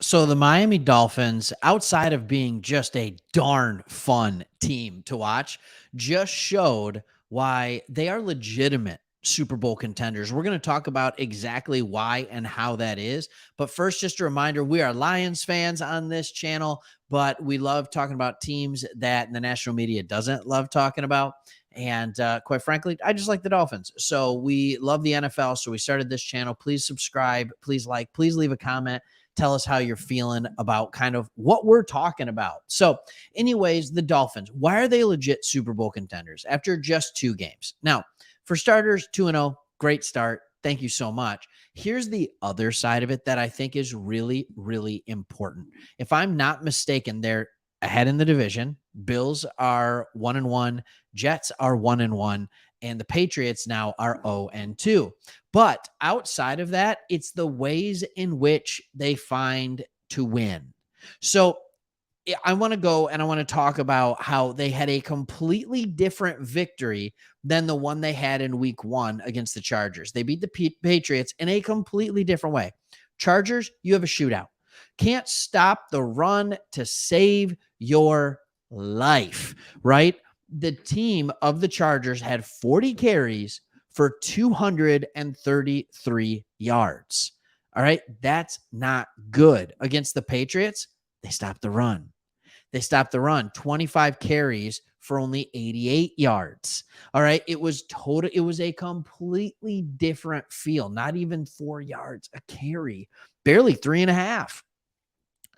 So the Miami Dolphins, outside of being just a darn fun team to watch, just showed why they are legitimate Super Bowl contenders. We're going to talk about exactly why and how that is. But first, just a reminder, we are Lions fans on this channel, but we love talking about teams that the national media doesn't love talking about. And quite frankly, I just like the Dolphins. So we love the NFL. So we started this channel. Please subscribe. Please like. Please leave a comment. Tell us how you're feeling about kind of what we're talking about. So, anyways, the Dolphins, why are they legit Super Bowl contenders after just 2 games? Now, for starters, 2-0, great start. Thank you so much. Here's the other side of it that I think is really, really important. If I'm not mistaken, they're ahead in the division. Bills are 1-1, Jets are 1-1, and the Patriots now are 0-2. But outside of that, it's the ways in which they find to win. So I want to go and I want to talk about how they had a completely different victory than the one they had in week 1 against the Chargers. They beat the Patriots in a completely different way. Chargers, you have a shootout. Can't stop the run to save your life, right? The team of the Chargers had 40 carries for 233 yards. All right. That's not good. Against the Patriots, they stopped the run. 25 carries for only 88 yards. All right. It was a completely different feel. Not even 4 yards a carry, barely 3.5.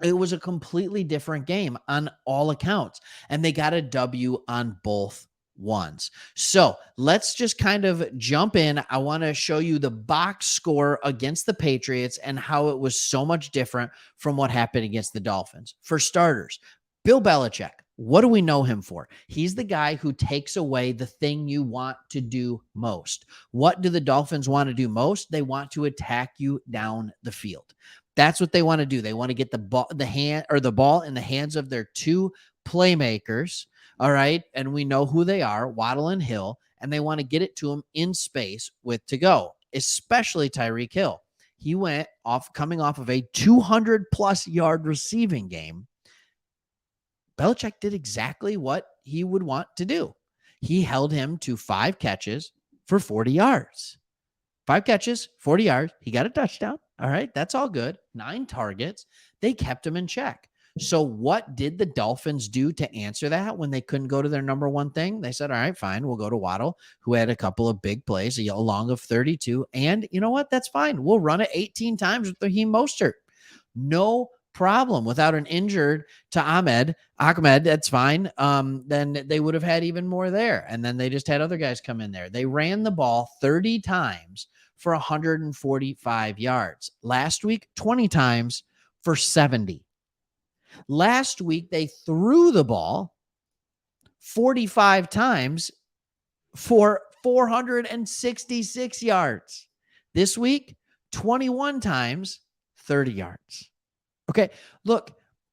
It was a completely different game on all accounts. And they got a W on both ones. So let's just kind of jump in. I want to show you the box score against the Patriots and how it was so much different from what happened against the Dolphins. For starters, Bill Belichick, what do we know him for? He's the guy who takes away the thing you want to do most. What do the Dolphins want to do most? They want to attack you down the field. That's what they want to do. They want to get the ball in the hands of their 2 playmakers. All right. And we know who they are, Waddle and Hill, and they want to get it to them in space with to go, especially Tyreek Hill. He went off coming off of a 200+ yard receiving game. Belichick did exactly what he would want to do. He held him to 5 catches for 40 yards. 5 catches, 40 yards. He got a touchdown. All right. That's all good. 9 targets. They kept him in check. So what did the Dolphins do to answer that when they couldn't go to their number one thing? They said, all right, fine. We'll go to Waddle, who had a couple of big plays, a long of 32. And you know what? That's fine. We'll run it 18 times with Raheem Mostert. No problem. Without an injured to Ahmed, that's fine. Then they would have had even more there. And then they just had other guys come in there. They ran the ball 30 times for 145 yards. Last week, 20 times for 70. Last week, they threw the ball 45 times for 466 yards. This week, 21 times, 30 yards. Okay, look,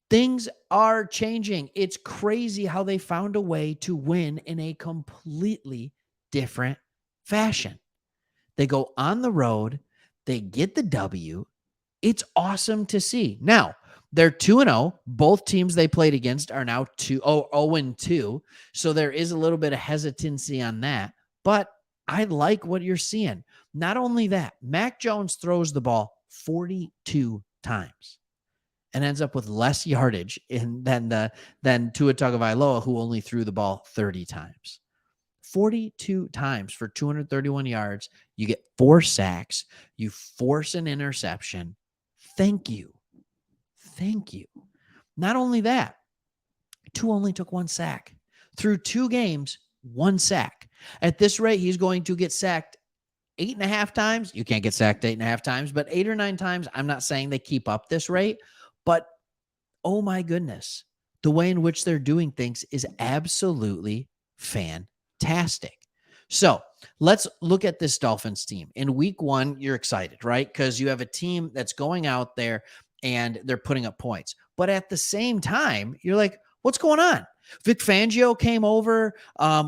things are changing. It's crazy how they found a way to win in a completely different fashion. They go on the road. They get the W. It's awesome to see. Now, they're 2-0. Both teams they played against are now 0-2. So there is a little bit of hesitancy on that. But I like what you're seeing. Not only that, Mac Jones throws the ball 42 times and ends up with less yardage than Tua Tagovailoa, who only threw the ball 30 times. 42 times for 231 yards. You get 4 sacks. You force an interception. Thank you. Not only that, Tua only took 1 sack. Through 2 games, 1 sack. At this rate, he's going to get sacked 8.5 times. You can't get sacked 8.5 times, but 8 or 9 times. I'm not saying they keep up this rate, but oh my goodness, the way in which they're doing things is absolutely fantastic. So let's look at this Dolphins team. In week 1, you're excited, right? Because you have a team that's going out there and they're putting up points. But at the same time, you're like, What's going on? Vic Fangio came over.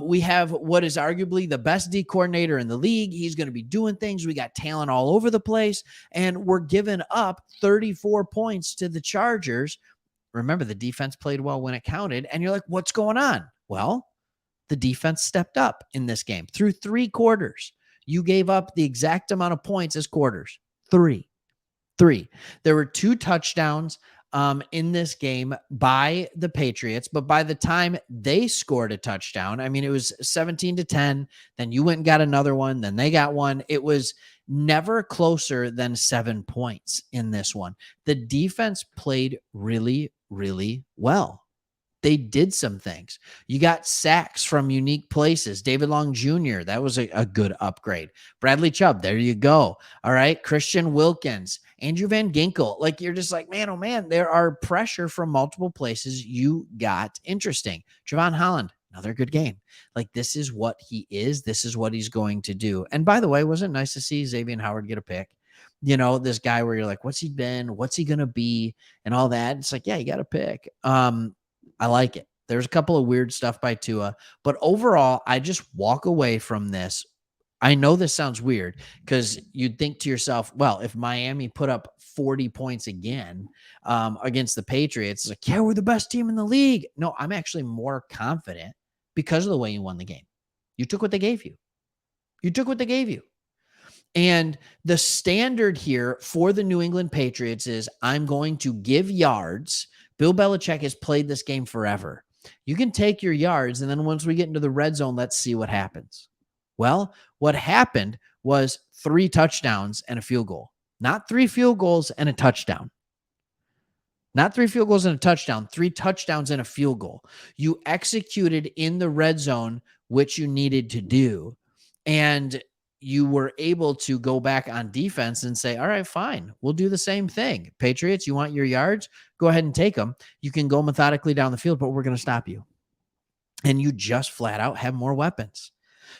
We have what is arguably the best D coordinator in the league. He's going to be doing things. We got talent all over the place, and we're giving up 34 points to the Chargers. Remember, the defense played well when it counted, and you're like, what's going on? Well, the defense stepped up in this game through 3 quarters. You gave up the exact amount of points as quarters. Three. There were 2 touchdowns in this game by the Patriots, but by the time they scored a touchdown, I mean, it was 17-10. Then you went and got another one. Then they got one. It was never closer than 7 points in this one. The defense played really, really well. They did some things. You got sacks from unique places. David Long Jr., that was a good upgrade. Bradley Chubb, there you go. All right. Christian Wilkins, Andrew Van Ginkel. Like, you're just like, man, oh man, there are pressure from multiple places. You got interesting. Javon Holland, another good game. Like, this is what he is. This is what he's going to do. And by the way, wasn't it nice to see Xavier Howard get a pick? You know, this guy where you're like, what's he been? What's he going to be? And all that. It's like, yeah, you got a pick. I like it. There's a couple of weird stuff by Tua, but overall, I just walk away from this. I know this sounds weird because you'd think to yourself, well, if Miami put up 40 points again against the Patriots, it's like, yeah, we're the best team in the league. No, I'm actually more confident because of the way you won the game. You took what they gave you. And the standard here for the New England Patriots is I'm going to give yards. Bill Belichick has played this game forever. You can take your yards, and then once we get into the red zone, let's see what happens. Well, what happened was 3 touchdowns and a field goal. Not 3 field goals and a touchdown. 3 touchdowns and a field goal. You executed in the red zone, which you needed to do. And you were able to go back on defense and say, all right, fine, we'll do the same thing. Patriots, you want your yards? Go ahead and take them. You can go methodically down the field, but we're going to stop you. And you just flat out have more weapons.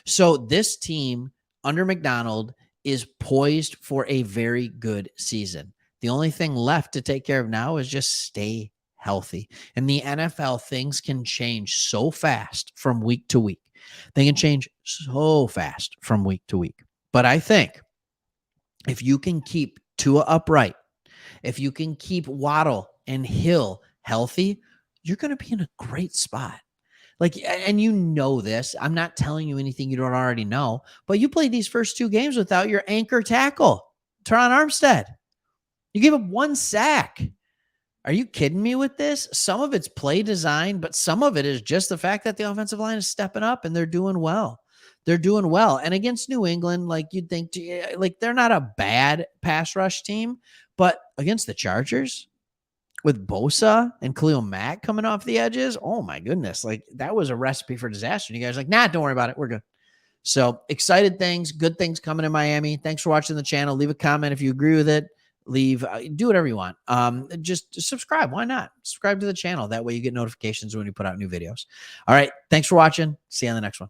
So this team under McDonald is poised for a very good season. The only thing left to take care of now is just stay healthy. In the NFL, things can change so fast from week to week. They can change so fast from week to week. But I think if you can keep Tua upright, if you can keep Waddle and Hill healthy, you're going to be in a great spot. Like, and you know this. I'm not telling you anything you don't already know, but you played these first 2 games without your anchor tackle, Teron Armstead. You gave up 1 sack. Are you kidding me with this? Some of it's play design, but some of it is just the fact that the offensive line is stepping up and they're doing well. And against New England, like, you'd think, like, they're not a bad pass rush team, but against the Chargers with Bosa and Khalil Mack coming off the edges, oh my goodness, like, that was a recipe for disaster. And you guys are like, nah, don't worry about it. We're good. So excited things, good things coming in Miami. Thanks for watching the channel. Leave a comment if you agree with it. Do whatever you want. Just subscribe. Why not? Subscribe to the channel. That way you get notifications when we put out new videos. All right. Thanks for watching. See you on the next one.